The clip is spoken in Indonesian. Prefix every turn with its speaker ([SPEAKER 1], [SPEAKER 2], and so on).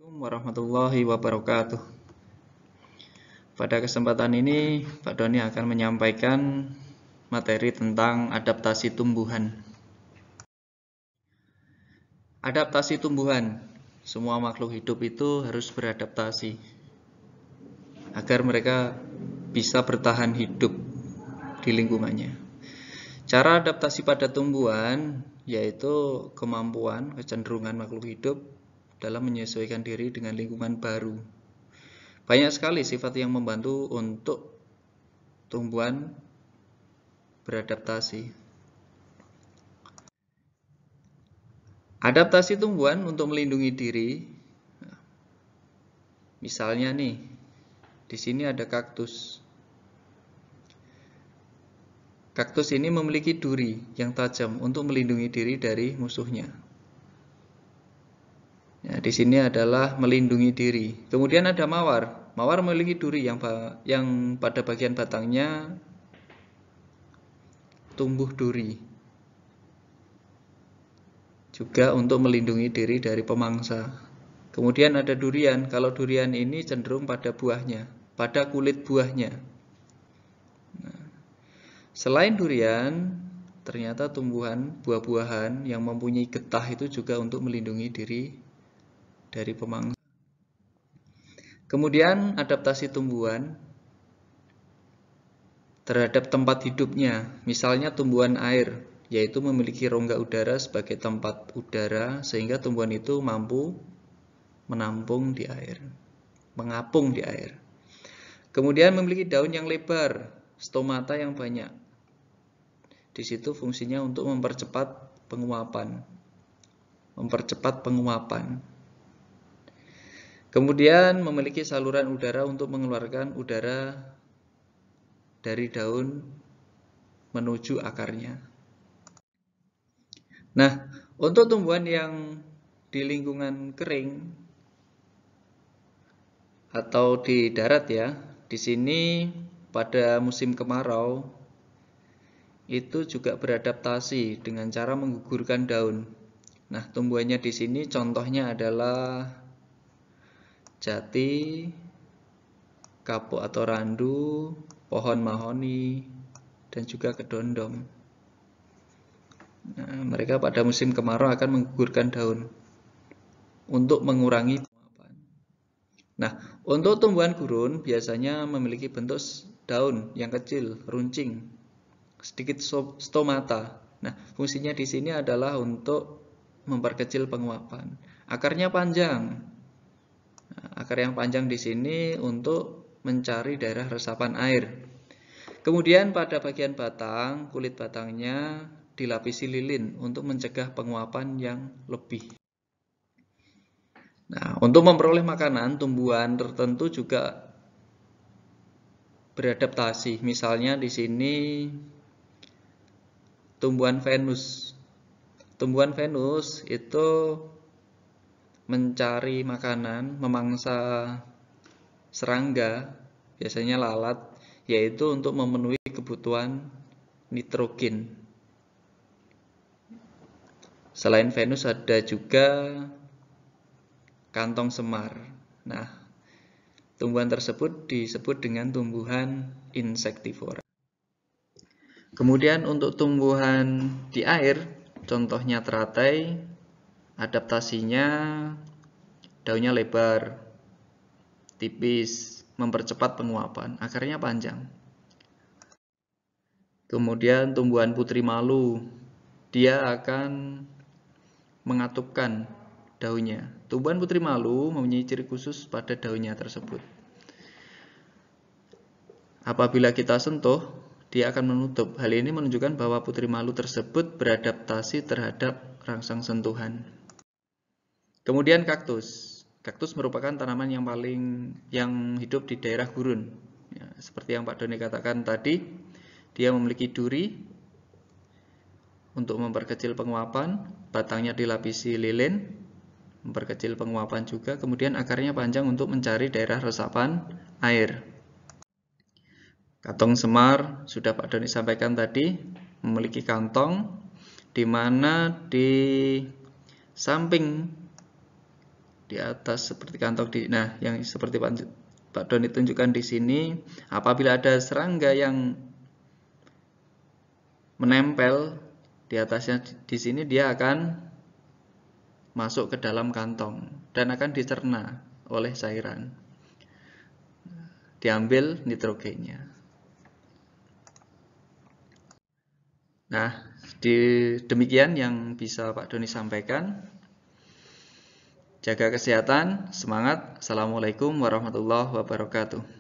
[SPEAKER 1] Assalamualaikum warahmatullahi wabarakatuh. Pada kesempatan ini, Pak Doni akan menyampaikan materi tentang adaptasi tumbuhan. Adaptasi tumbuhan. Semua makhluk hidup itu harus beradaptasi agar mereka bisa bertahan hidup di lingkungannya. Cara adaptasi pada tumbuhan yaitu kemampuan, kecenderungan makhluk hidup dalam menyesuaikan diri dengan lingkungan baru. Banyak sekali sifat yang membantu untuk tumbuhan beradaptasi. Adaptasi tumbuhan untuk melindungi diri. Misalnya nih, di sini ada kaktus. Kaktus ini memiliki duri yang tajam untuk melindungi diri dari musuhnya. Ya, di sini adalah melindungi diri. Kemudian ada mawar. Mawar memiliki duri yang pada bagian batangnya tumbuh duri. Juga untuk melindungi diri dari pemangsa. Kemudian ada durian. Kalau durian ini cenderung pada buahnya, pada kulit buahnya. Nah, selain durian, ternyata tumbuhan, buah-buahan yang mempunyai getah itu juga untuk melindungi diri dari pemangsa. Kemudian adaptasi tumbuhan terhadap tempat hidupnya. Misalnya tumbuhan air, yaitu memiliki rongga udara sebagai tempat udara sehingga tumbuhan itu mampu menampung di air, mengapung di air. Kemudian memiliki daun yang lebar, stomata yang banyak. Di situ fungsinya untuk mempercepat penguapan. Kemudian memiliki saluran udara untuk mengeluarkan udara dari daun menuju akarnya. Nah, untuk tumbuhan yang di lingkungan kering atau di darat ya, di sini pada musim kemarau itu juga beradaptasi dengan cara menggugurkan daun. Nah, tumbuhannya di sini contohnya adalah jati, kapuk atau randu, pohon mahoni, dan juga kedondong. Nah, mereka pada musim kemarau akan menggugurkan daun untuk mengurangi penguapan. Nah, untuk tumbuhan gurun biasanya memiliki bentuk daun yang kecil, runcing, sedikit stomata. Nah, fungsinya di sini adalah untuk memperkecil penguapan. Akarnya panjang. Nah, akar yang panjang di sini untuk mencari daerah resapan air. Kemudian pada bagian batang, kulit batangnya dilapisi lilin untuk mencegah penguapan yang lebih. Nah, untuk memperoleh makanan, tumbuhan tertentu juga beradaptasi. Misalnya di sini tumbuhan Venus. Tumbuhan Venus itu mencari makanan, memangsa serangga, biasanya lalat, yaitu untuk memenuhi kebutuhan nitrogen. Selain Venus ada juga kantong semar. Nah, tumbuhan tersebut disebut dengan tumbuhan insektivora. Kemudian untuk tumbuhan di air, contohnya teratai, adaptasinya daunnya lebar, tipis, mempercepat penguapan, akarnya panjang. Kemudian tumbuhan putri malu, dia akan mengatupkan daunnya. Tumbuhan putri malu mempunyai ciri khusus pada daunnya tersebut. Apabila kita sentuh, dia akan menutup. Hal ini menunjukkan bahwa putri malu tersebut beradaptasi terhadap rangsang sentuhan. Kemudian kaktus. Kaktus merupakan tanaman yang hidup di daerah gurun. Ya, seperti yang Pak Doni katakan tadi, dia memiliki duri untuk memperkecil penguapan, batangnya dilapisi lilin, memperkecil penguapan juga, kemudian akarnya panjang untuk mencari daerah resapan air. Kantong semar sudah Pak Doni sampaikan tadi, memiliki kantong di mana di samping di atas seperti kantong nah yang seperti Pak Doni tunjukkan di sini, apabila ada serangga yang menempel di atasnya di sini, dia akan masuk ke dalam kantong dan akan dicerna oleh cairan. Diambil nitrogennya. Nah, demikian yang bisa Pak Doni sampaikan. Jaga kesehatan, semangat. Assalamualaikum warahmatullahi wabarakatuh.